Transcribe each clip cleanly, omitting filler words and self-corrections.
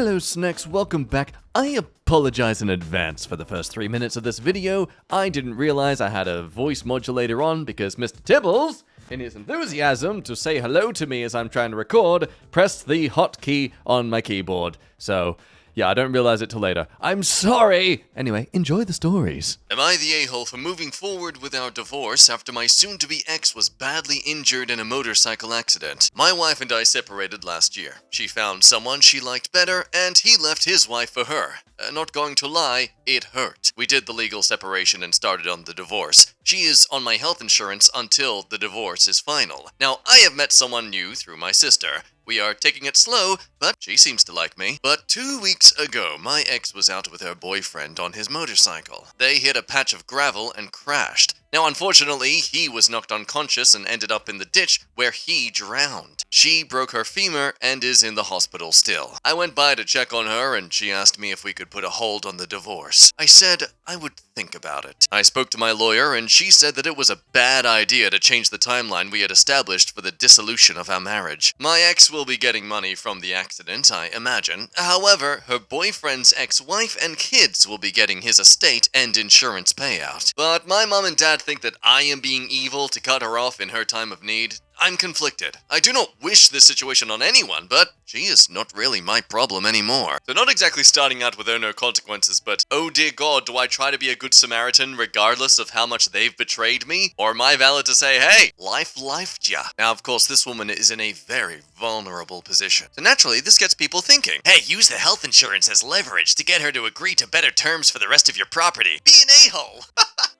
Hello Snacks, welcome back. I apologize in advance for the first 3 minutes of this video. I didn't realize I had a voice modulator on because Mr. Tibbles, in his enthusiasm to say hello to me as I'm trying to record, pressed the hotkey on my keyboard. So, yeah, I don't realize it till later. I'm sorry! Anyway, enjoy the stories. Am I the a-hole for moving forward with our divorce after my soon-to-be ex was badly injured in a motorcycle accident? My wife and I separated last year. She found someone she liked better, and he left his wife for her. Not going to lie, it hurt. We did the legal separation and started on the divorce. She is on my health insurance until the divorce is final. Now, I have met someone new through my sister. We are taking it slow, but she seems to like me. But 2 weeks ago, my ex was out with her boyfriend on his motorcycle. They hit a patch of gravel and crashed. Now, unfortunately, he was knocked unconscious and ended up in the ditch where he drowned. She broke her femur and is in the hospital still. I went by to check on her and she asked me if we could put a hold on the divorce. I said I would think about it. I spoke to my lawyer and she said that it was a bad idea to change the timeline we had established for the dissolution of our marriage. My ex will be getting money from the accident, I imagine. However, her boyfriend's ex-wife and kids will be getting his estate and insurance payout. But my mom and dad think that I am being evil to cut her off in her time of need. I'm conflicted. I do not wish this situation on anyone, but she is not really my problem anymore. So not exactly starting out with no consequences, but oh dear God, do I try to be a good Samaritan regardless of how much they've betrayed me? Or am I valid to say, hey, life lifed ya? Now, of course, this woman is in a very vulnerable position. So naturally, this gets people thinking, hey, use the health insurance as leverage to get her to agree to better terms for the rest of your property. Be an a-hole!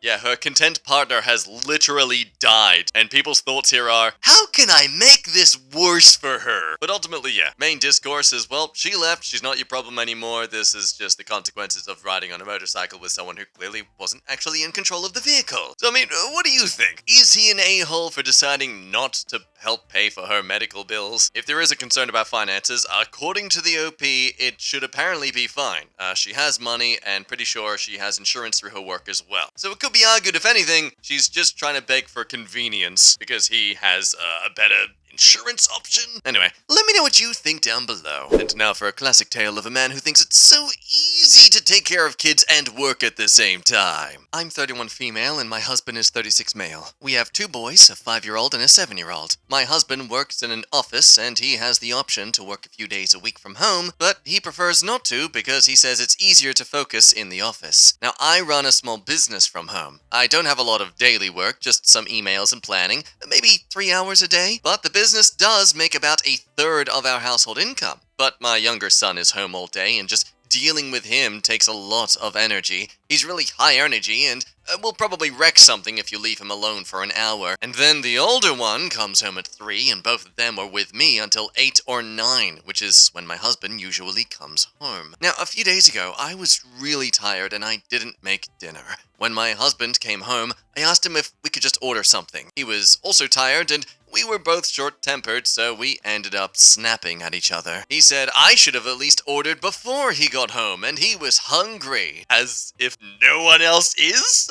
Yeah, her content partner has literally died, and people's thoughts here are, how can I make this worse for her? But ultimately, yeah, main discourse is, well, she left, she's not your problem anymore, this is just the consequences of riding on a motorcycle with someone who clearly wasn't actually in control of the vehicle. So I mean, what do you think? Is he an a-hole for deciding not to help pay for her medical bills? If there is a concern about finances, according to the OP, it should apparently be fine. She has money, and pretty sure she has insurance through her work as well. So it could be argued, if anything, she's just trying to beg for convenience because he has a better insurance option? Anyway, let me know what you think down below. And now for a classic tale of a man who thinks it's so easy to take care of kids and work at the same time. I'm 31 female and my husband is 36 male. We have 2 boys, a 5-year-old and a 7-year-old. My husband works in an office and he has the option to work a few days a week from home, but he prefers not to because he says it's easier to focus in the office. Now, I run a small business from home. I don't have a lot of daily work, just some emails and planning, maybe 3 hours a day, but the business does make about 1/3 of our household income. But my younger son is home all day and just dealing with him takes a lot of energy. He's really high energy and will probably wreck something if you leave him alone for an hour. And then the older one comes home at 3 and both of them are with me until 8 or 9, which is when my husband usually comes home. Now, a few days ago, I was really tired and I didn't make dinner. When my husband came home, I asked him if we could just order something. He was also tired and we were both short-tempered, so we ended up snapping at each other. He said I should have at least ordered before he got home, and he was hungry. As if no one else is?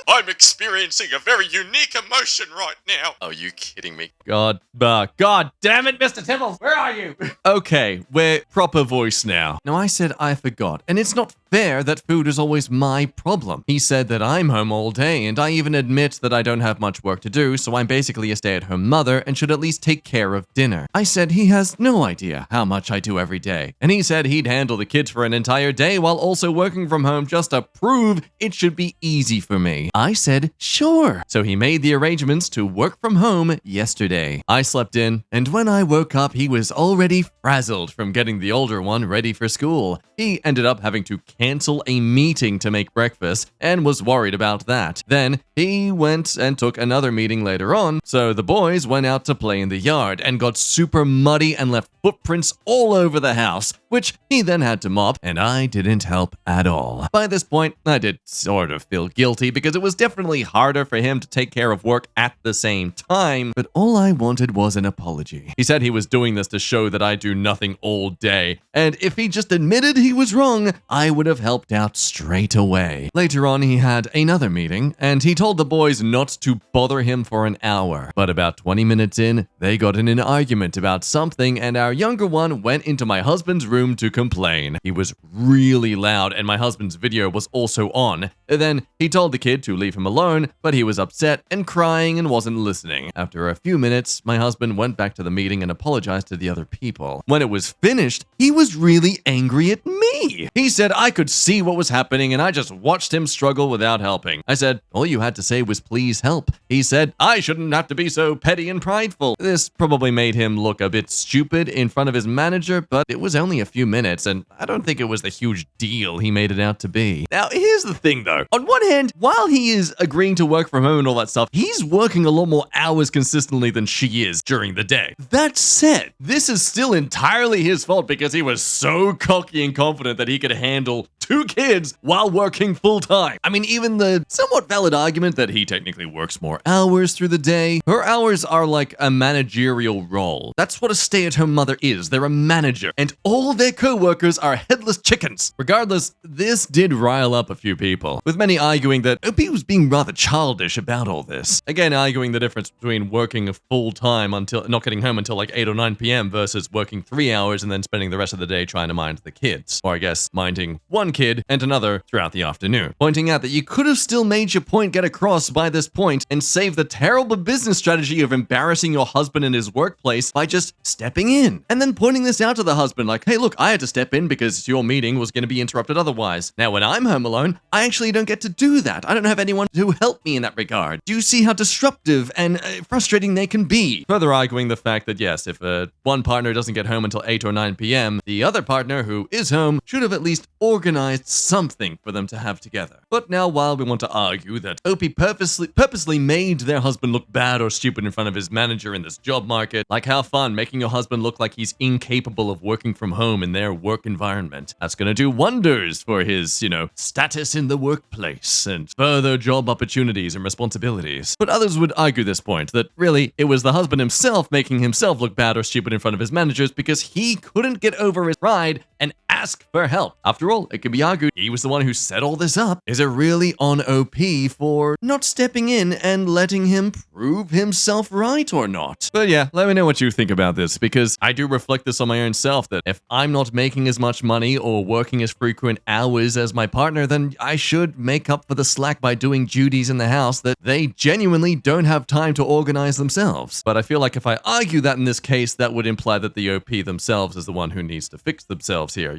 I'm experiencing a very unique emotion right now. Are you kidding me? God damn it, Mr. Tibbles, where are you? Okay, we're proper voice now. Now, I said I forgot, and it's not fair that food is always my problem. He said that I'm home all day, and I even admit that I don't have much work to do, so I'm basically a stay-at-home mother and should at least take care of dinner. I said he has no idea how much I do every day, and he said he'd handle the kids for an entire day while also working from home just to prove it should be easy for me. I said sure. So he made the arrangements to work from home yesterday. I slept in, and when I woke up, he was already frazzled from getting the older one ready for school. He ended up having to cancel a meeting to make breakfast and was worried about that. Then he went and took another meeting later on, so the boys went out to play in the yard and got super muddy and left footprints all over the house, which he then had to mop, and I didn't help at all. By this point, I did sort of feel guilty because it was was definitely harder for him to take care of work at the same time, but all I wanted was an apology. He said he was doing this to show that I do nothing all day, and if he just admitted he was wrong, I would have helped out straight away. Later on, he had another meeting, and he told the boys not to bother him for an hour. But about 20 minutes in, they got in an argument about something, and our younger one went into my husband's room to complain. He was really loud, and my husband's video was also on. Then he told the kid to leave him alone, but he was upset and crying and wasn't listening. After a few minutes, my husband went back to the meeting and apologized to the other people. When it was finished, he was really angry at me. He said I could see what was happening and I just watched him struggle without helping. I said, all you had to say was please help. He said, I shouldn't have to be so petty and prideful. This probably made him look a bit stupid in front of his manager, but it was only a few minutes and I don't think it was the huge deal he made it out to be. Now, here's the thing though. On one hand, while he is agreeing to work from home and all that stuff, he's working a lot more hours consistently than she is during the day. That said, this is still entirely his fault because he was so cocky and confident that he could handle 2 kids while working full time. I mean, even the somewhat valid argument that he technically works more hours through the day, her hours are like a managerial role. That's what a stay-at-home mother is. They're a manager, and all their co-workers are headless chickens. Regardless, this did rile up a few people, with many arguing that Opie was being rather childish about all this. Again, arguing the difference between working full time until not getting home until like 8 or 9 p.m. versus working 3 hours and then spending the rest of the day trying to mind the kids. Or I guess minding one kid and another throughout the afternoon. Pointing out that you could have still made your point get across by this point and saved the terrible business strategy of embarrassing your husband in his workplace by just stepping in. And then pointing this out to the husband like, hey look, I had to step in because your meeting was going to be interrupted otherwise. Now when I'm home alone, I actually don't get to do that. I don't have anyone to help me in that regard. Do you see how disruptive and frustrating they can be? Further arguing the fact that yes, if one partner doesn't get home until 8 or 9 p.m., the other partner who is home should have at least organized something for them to have together. But now while we want to argue that Opie purposely made their husband look bad or stupid in front of his manager in this job market, like how fun making your husband look like he's incapable of working from home in their work environment. That's gonna do wonders for his, status in the workplace and further job opportunities and responsibilities. But others would argue this point, that really it was the husband himself making himself look bad or stupid in front of his managers because he couldn't get over his pride and ask for help. After all, it can be argued he was the one who set all this up. Is it really on OP for not stepping in and letting him prove himself right or not? But yeah, let me know what you think about this, because I do reflect this on my own self, that if I'm not making as much money or working as frequent hours as my partner, then I should make up for the slack by doing duties in the house that they genuinely don't have time to organize themselves. But I feel like if I argue that in this case, that would imply that the OP themselves is the one who needs to fix themselves here.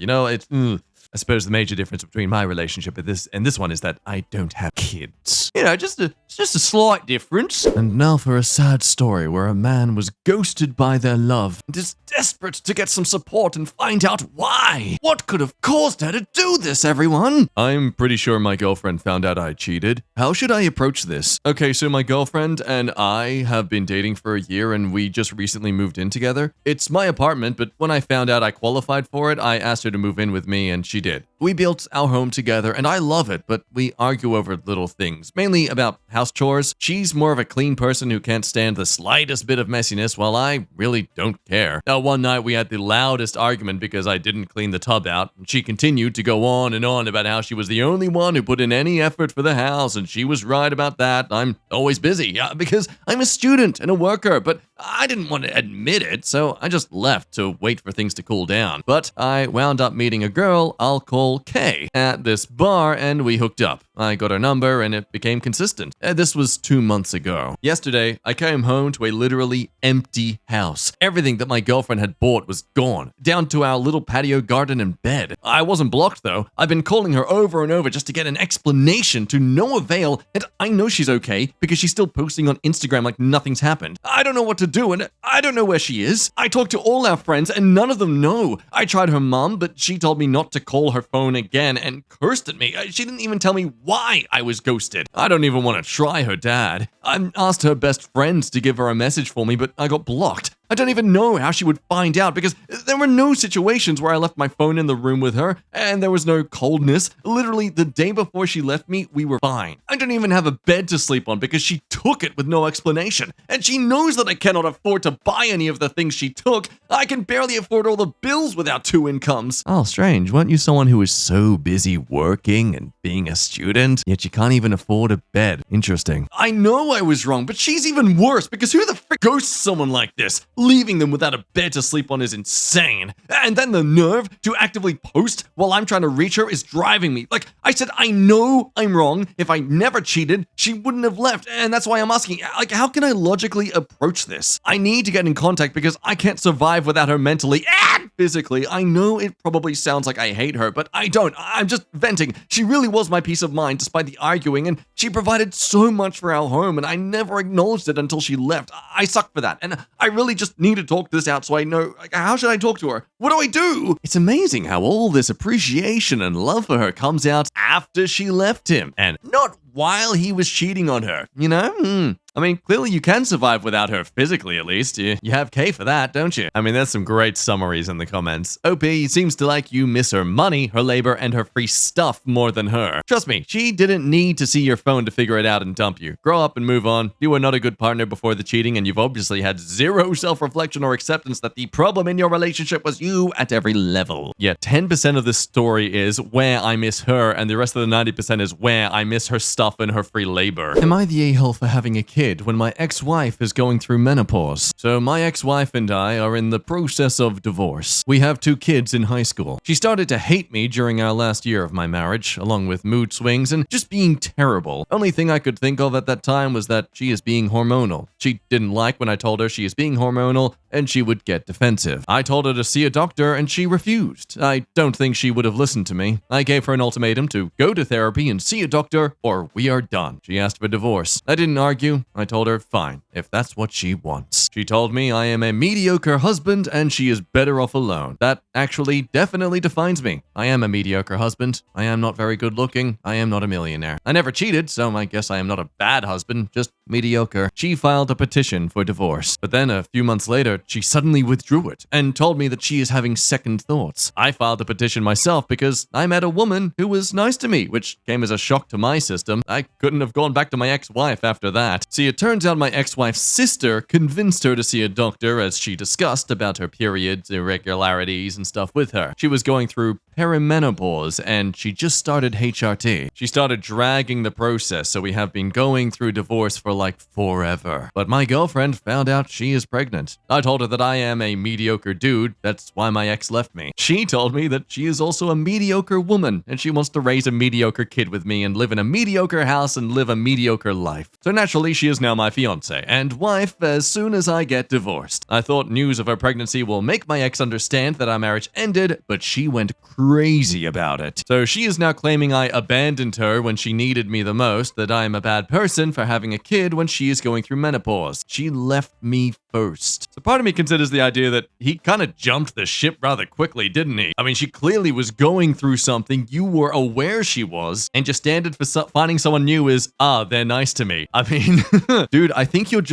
I suppose the major difference between my relationship and this one is that I don't have kids. Just a slight difference. And now for a sad story where a man was ghosted by their love and is desperate to get some support and find out why. What could have caused her to do this, everyone? I'm pretty sure my girlfriend found out I cheated. How should I approach this? Okay, so my girlfriend and I have been dating for a year and we just recently moved in together. It's my apartment, but when I found out I qualified for it, I asked her to move in with me and she did. We built our home together and I love it, but we argue over little things, mainly about house chores. She's more of a clean person who can't stand the slightest bit of messiness, while I really don't care. Now, one night we had the loudest argument because I didn't clean the tub out, and she continued to go on and on about how she was the only one who put in any effort for the house, and she was right about that. I'm always busy, because I'm a student and a worker, but I didn't want to admit it, so I just left to wait for things to cool down. But I wound up meeting a girl I'll call Kay at this bar, and we hooked up. I got her number and it became consistent. This was 2 months ago. Yesterday, I came home to a literally empty house. Everything that my girlfriend had bought was gone, down to our little patio garden and bed. I wasn't blocked though. I've been calling her over and over just to get an explanation, to no avail, and I know she's okay because she's still posting on Instagram like nothing's happened. I don't know what to do and I don't know where she is. I talked to all our friends and none of them know. I tried her mom, but she told me not to call her phone again and cursed at me. She didn't even tell me why I was ghosted. I don't even want to try her dad. I asked her best friends to give her a message for me, but I got blocked. I don't even know how she would find out because there were no situations where I left my phone in the room with her and there was no coldness. Literally, the day before she left me, we were fine. I don't even have a bed to sleep on because she took it with no explanation. And she knows that I cannot afford to buy any of the things she took. I can barely afford all the bills without 2 incomes. Oh, strange. Weren't you someone who is so busy working and being a student, yet you can't even afford a bed? Interesting. I know I was wrong, but she's even worse because who the frick ghosts someone like this? Leaving them without a bed to sleep on is insane. And then the nerve to actively post while I'm trying to reach her is driving me. Like I said, I know I'm wrong. If I never cheated, she wouldn't have left. And that's why I'm asking, like, how can I logically approach this? I need to get in contact because I can't survive without her mentally and physically. I know it probably sounds like I hate her, but I don't. I'm just venting. She really was my peace of mind despite the arguing, and she provided so much for our home, and I never acknowledged it until she left. I suck for that, and I really just need to talk this out so I know, like, how should I talk to her? What do I do? It's amazing how all this appreciation and love for her comes out after she left him, and not while he was cheating on her, you know? I mean, clearly you can survive without her physically, at least. You have K for that, don't you? I mean, there's some great summaries in the comments. OP seems to like you miss her money, her labor, and her free stuff more than her. Trust me, she didn't need to see your phone to figure it out and dump you. Grow up and move on. You were not a good partner before the cheating, and you've obviously had zero self-reflection or acceptance that the problem in your relationship was you at every level. Yet 10% of this story is where I miss her, and the rest of the 90% is where I miss her stuff and her free labor. Am I the a-hole for having a kid when my ex-wife is going through menopause? So my ex-wife and I are in the process of divorce. We have 2 kids in high school. She started to hate me during our last year of my marriage, along with mood swings and just being terrible. Only thing I could think of at that time was that she is being hormonal. She didn't like when I told her she is being hormonal, and she would get defensive. I told her to see a doctor and she refused. I don't think she would have listened to me. I gave her an ultimatum to go to therapy and see a doctor or we are done. She asked for divorce. I didn't argue. I told her, fine, if that's what she wants. She told me I am a mediocre husband and she is better off alone. That actually definitely defines me. I am a mediocre husband. I am not very good looking. I am not a millionaire. I never cheated, so I guess I am not a bad husband, just mediocre. She filed a petition for divorce, but then a few months later, she suddenly withdrew it and told me that she is having second thoughts. I filed a petition myself because I met a woman who was nice to me, which came as a shock to my system. I couldn't have gone back to my ex-wife after that. See, it turns out my ex-wife's sister convinced her to see a doctor as she discussed about her periods, irregularities, and stuff with her. She was going through perimenopause and she just started HRT. She started dragging the process, so we have been going through divorce for like forever. But my girlfriend found out she is pregnant. I told her that I am a mediocre dude, that's why my ex left me. She told me that she is also a mediocre woman and she wants to raise a mediocre kid with me and live in a mediocre house and live a mediocre life. So naturally she is now my fiance and wife as soon as I get divorced. I thought news of her pregnancy will make my ex understand that our marriage ended, but she went crazy about it. So she is now claiming I abandoned her when she needed me the most, that I am a bad person for having a kid when she is going through menopause. She left me first. So part of me considers the idea that he kind of jumped the ship rather quickly, didn't he? I mean, she clearly was going through something. You were aware she was, and your standard for finding someone new is, they're nice to me. I mean, dude, I think your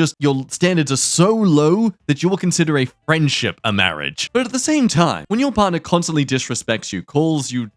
standards are so low that you will consider a friendship a marriage. But at the same time, when your partner constantly disrespects you, calls you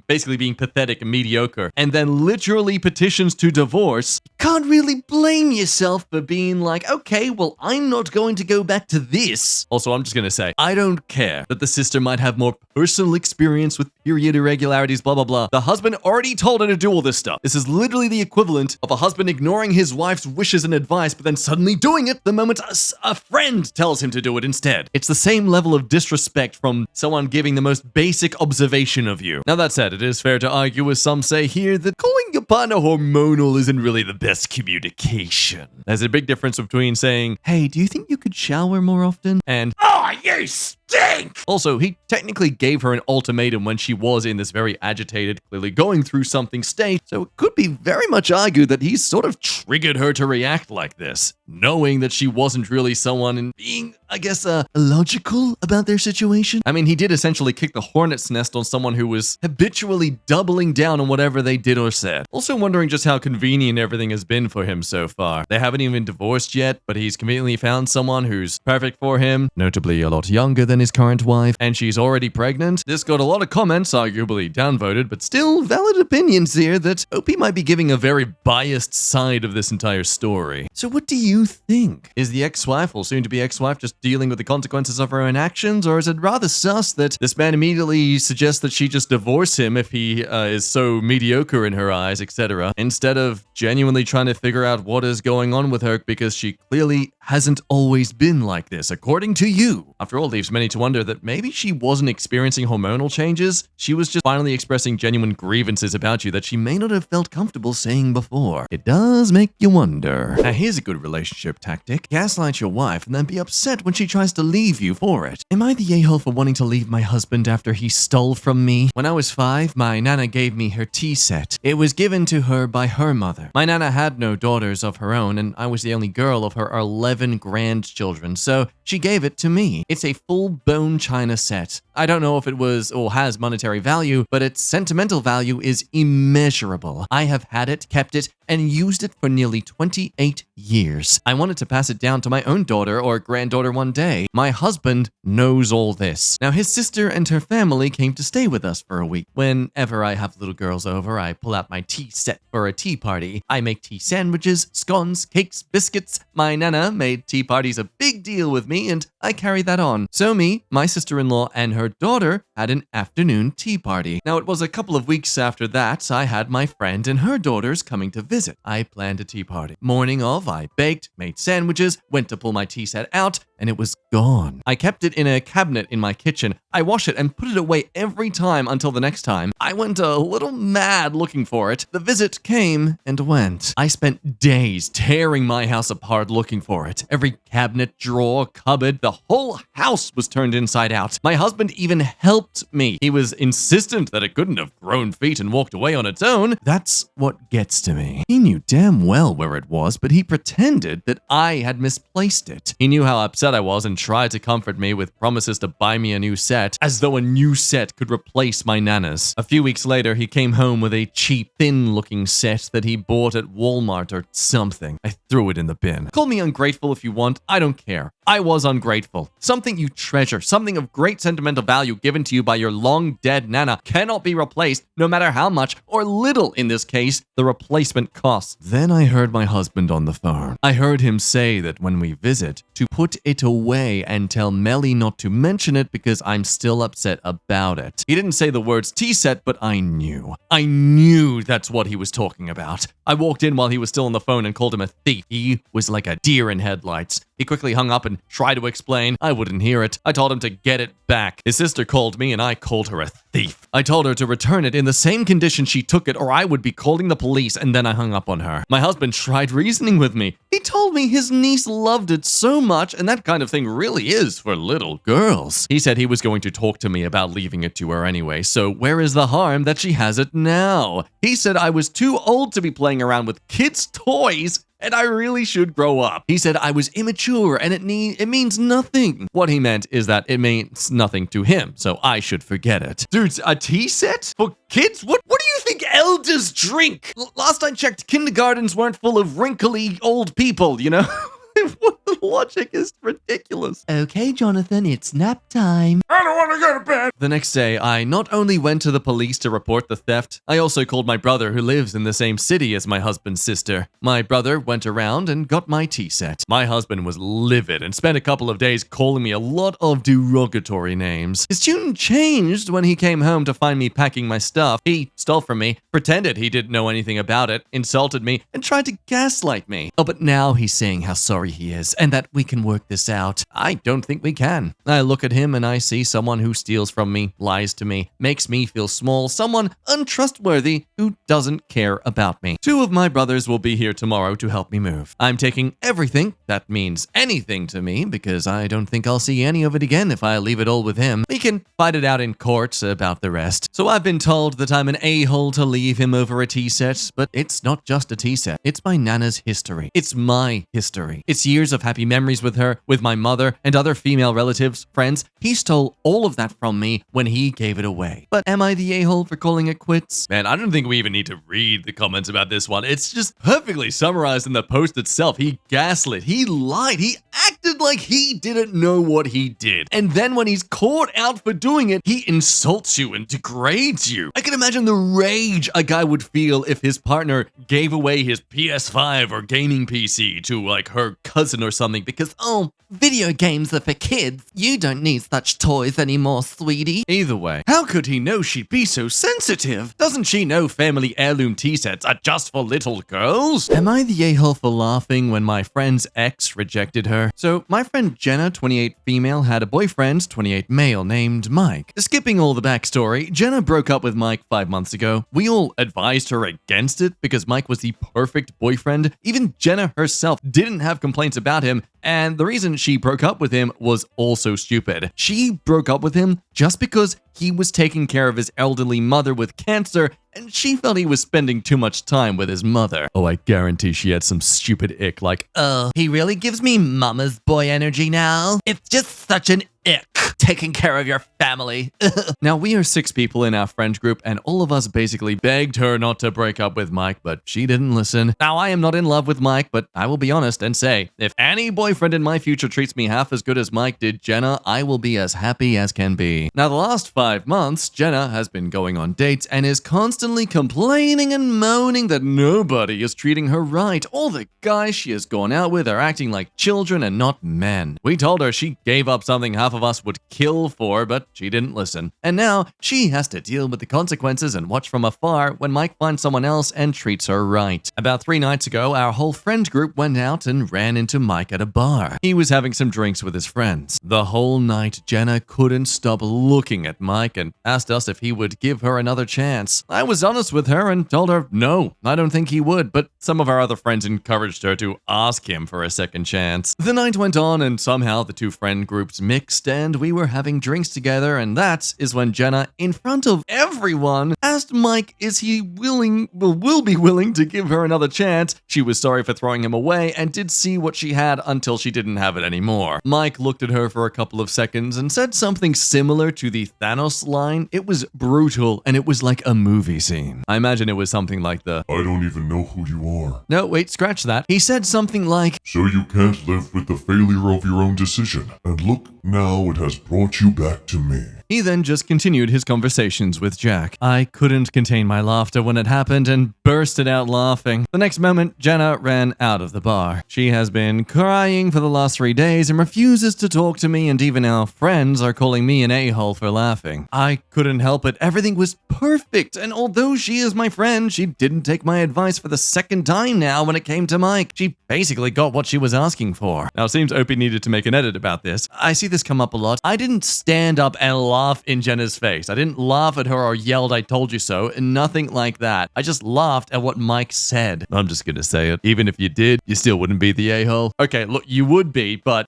basically being pathetic and mediocre, and then literally petitions to divorce, you can't really blame yourself for being like, okay, well, I'm not going to go back to this. Also, I'm just going to say, I don't care that the sister might have more personal experience with period irregularities, blah, blah, blah. The husband already told her to do all this stuff. This is literally the equivalent of a husband ignoring his wife's wishes and advice, but then suddenly doing it the moment a friend tells him to do it instead. It's the same level of disrespect from someone giving the most basic observation of you. Now that said, it is fair to argue, as some say here, that calling your partner hormonal isn't really the best communication. There's a big difference between saying, hey, do you think you could shower more often? And, oh, you stink! Also, he technically gave her an ultimatum when she was in this very agitated, clearly going through something state, so it could be very much argued that he sort of triggered her to react like this. knowing that she wasn't really someone and being, I guess, illogical about their situation. I mean, he did essentially kick the hornet's nest on someone who was habitually doubling down on whatever they did or said. Also wondering just how convenient everything has been for him so far. They haven't even divorced yet, but he's conveniently found someone who's perfect for him, notably a lot younger than his current wife, and she's already pregnant. This got a lot of comments, arguably downvoted, but still valid opinions here that OP might be giving a very biased side of this entire story. So what do you think? Is the ex-wife, or soon to be ex-wife, just dealing with the consequences of her own actions, or is it rather sus that this man immediately suggests that she just divorce him if he is so mediocre in her eyes, etc., instead of genuinely trying to figure out what is going on with her, because she clearly hasn't always been like this, according to you? After all, leaves many to wonder that maybe she wasn't experiencing hormonal changes, she was just finally expressing genuine grievances about you that she may not have felt comfortable saying before. It does make you wonder. Now here's a good relationship tactic. Gaslight your wife and then be upset when she tries to leave you for it. Am I the a-hole for wanting to leave my husband after he stole from me? When I was 5, my nana gave me her tea set. It was given to her by her mother. My nana had no daughters of her own, and I was the only girl of her 11 grandchildren, so she gave it to me. It's a full bone china set. I don't know if it was or has monetary value, but its sentimental value is immeasurable. I have had it, kept it, and used it for nearly 28 years. I wanted to pass it down to my own daughter or granddaughter one day. My husband knows all this. Now, his sister and her family came to stay with us for a week. Whenever I have little girls over, I pull out my tea set for a tea party. I make tea sandwiches, scones, cakes, biscuits. My nana made tea parties a big deal with me, and I carry that on. So me, my sister-in-law, and her daughter had an afternoon tea party. Now, it was a couple of weeks after that, I had my friend and her daughters coming to visit. I planned a tea party. Morning of, I baked, made sandwiches, went to pull my tea set out, and it was gone. I kept it in a cabinet in my kitchen. I wash it and put it away every time until the next time. I went a little mad looking for it. The visit came and went. I spent days tearing my house apart looking for it. Every cabinet, drawer, cupboard, the whole house was turned inside out. My husband even helped me. He was insistent that it couldn't have grown feet and walked away on its own. That's what gets to me. He knew damn well where it was, but he pretended that I had misplaced it. He knew how upset I was and tried to comfort me with promises to buy me a new set, as though a new set could replace my nana's. A few weeks later, he came home with a cheap, thin-looking set that he bought at Walmart or something. I threw it in the bin. Call me ungrateful if you want, I don't care. I was ungrateful. Something you treasure, something of great sentimental value given to you by your long-dead nana cannot be replaced, no matter how much, or little in this case, the replacement costs. Then I heard my husband on the phone. I heard him say that when we visit, to put it away and tell Melly not to mention it because I'm still upset about it. He didn't say the words tea set, but I knew. I knew that's what he was talking about. I walked in while he was still on the phone and called him a thief. He was like a deer in headlights. He quickly hung up and tried to explain. I wouldn't hear it. I told him to get it back. His sister called me and I called her a thief. I told her to return it in the same condition she took it or I would be calling the police, and then I hung up on her. My husband tried reasoning with me. He told me his niece loved it so much, and that kind of thing really is for little girls. He said he was going to talk to me about leaving it to her anyway, so where is the harm that she has it now? He said I was too old to be playing around with kids' toys, and I really should grow up. He said I was immature and it means nothing. What he meant is that it means nothing to him, so I should forget it. Dude, a tea set? For kids? What do you think elders drink? Last I checked, kindergartens weren't full of wrinkly old people, you know? The logic is ridiculous. Okay, Jonathan, it's nap time. I don't want to go to bed. The next day, I not only went to the police to report the theft, I also called my brother who lives in the same city as my husband's sister. My brother went around and got my tea set. My husband was livid and spent a couple of days calling me a lot of derogatory names. His tune changed when he came home to find me packing my stuff. He stole from me, pretended he didn't know anything about it, insulted me, and tried to gaslight me. Oh, but now he's saying how sorry he is and that we can work this out. I don't think we can. I look at him and I see someone who steals from me, lies to me, makes me feel small, someone untrustworthy who doesn't care about me. 2 of my brothers will be here tomorrow to help me move. I'm taking everything that means anything to me because I don't think I'll see any of it again if I leave it all with him. We can fight it out in court about the rest. So I've been told that I'm an a-hole to leave him over a tea set, but it's not just a tea set. It's my nana's history. It's my history. It's years of happy memories with her, with my mother, and other female relatives, friends. He stole all of that from me when he gave it away. But am I the a-hole for calling it quits? Man, I don't think we even need to read the comments about this one. It's just perfectly summarized in the post itself. He gaslit, he lied, he acted like he didn't know what he did. And then when he's caught out for doing it, he insults you and degrades you. I can imagine the rage a guy would feel if his partner gave away his PS5 or gaming PC to like her cousin or something because, oh, video games are for kids. You don't need such toys anymore, sweetie. Either way, how could he know she'd be so sensitive? Doesn't she know family heirloom tea sets are just for little girls? Am I the a-hole for laughing when my friend's ex rejected her? So my friend Jenna, 28 female, had a boyfriend, 28 male, named Mike. Skipping all the backstory, Jenna broke up with Mike 5 months ago. We all advised her against it because Mike was the perfect boyfriend. Even Jenna herself didn't have complaints about him, and the reason she broke up with him was also stupid. She broke up with him just because he was taking care of his elderly mother with cancer, and she felt he was spending too much time with his mother. Oh, I guarantee she had some stupid ick like, oh, he really gives me mama's boy energy now. It's just such an ick taking care of your family. Now, we are 6 people in our friend group, and all of us basically begged her not to break up with Mike, but she didn't listen. Now, I am not in love with Mike, but I will be honest and say, if any boyfriend in my future treats me half as good as Mike did Jenna, I will be as happy as can be. Now, the last 5 months, Jenna has been going on dates and is constantly complaining and moaning that nobody is treating her right. All the guys she has gone out with are acting like children and not men. We told her she gave up something half of us would kill for, but she didn't listen. And now she has to deal with the consequences and watch from afar when Mike finds someone else and treats her right. About 3 nights ago, our whole friend group went out and ran into Mike at a bar. He was having some drinks with his friends. The whole night, Jenna couldn't stop looking at Mike and asked us if he would give her another chance. I was honest with her and told her, no, I don't think he would, but some of our other friends encouraged her to ask him for a second chance. The night went on and somehow the 2 friend groups mixed and we were having drinks together, and that is when Jenna, in front of everyone, asked Mike is he will be willing to give her another chance. She was sorry for throwing him away and did see what she had until she didn't have it anymore. Mike looked at her for a couple of seconds and said something similar to the Thanos line. It was brutal and it was like a movie scene. I imagine it was something like the, I don't even know who you are. No, wait, scratch that. He said something like, So you can't live with the failure of your own decision. And look, now it has brought you back to me. He then just continued his conversations with Jack. I couldn't contain my laughter when it happened and bursted out laughing. The next moment, Jenna ran out of the bar. She has been crying for the last 3 days and refuses to talk to me, and even our friends are calling me an a-hole for laughing. I couldn't help it. Everything was perfect, and although she is my friend, she didn't take my advice for the second time now when it came to Mike. She basically got what she was asking for. Now, it seems Opie needed to make an edit about this. I see this come up a lot. I didn't stand up and laugh in Jenna's face. I didn't laugh at her or yelled, I told you so, and nothing like that. I just laughed at what Mike said. I'm just gonna say it. Even if you did, you still wouldn't be the a-hole. Okay, look, you would be, but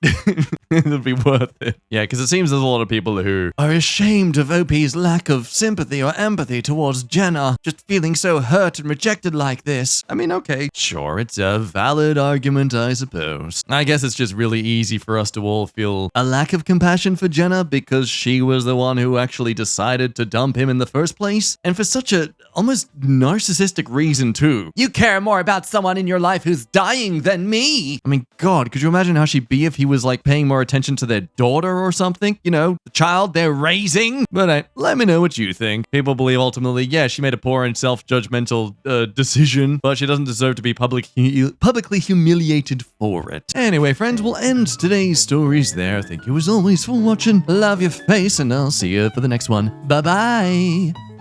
it'll be worth it. Yeah, because it seems there's a lot of people who are ashamed of OP's lack of sympathy or empathy towards Jenna, just feeling so hurt and rejected like this. I mean, okay, sure, it's a valid argument, I suppose. I guess it's just really easy for us to all feel a lack of compassion for Jenna because she was the one who actually decided to dump him in the first place, and for such a almost narcissistic reason too. You care more about someone in your life who's dying than me. I mean, God, could you imagine how she'd be if he was like paying more attention to their daughter or something? You know, the child they're raising? But let me know what you think. People believe ultimately, yeah, she made a poor and self-judgmental decision, but she doesn't deserve to be publicly humiliated for it. Anyway, friends, we'll end today's stories there. Thank you as always for watching. Love your face, and I'll see you for the next one. Bye-bye.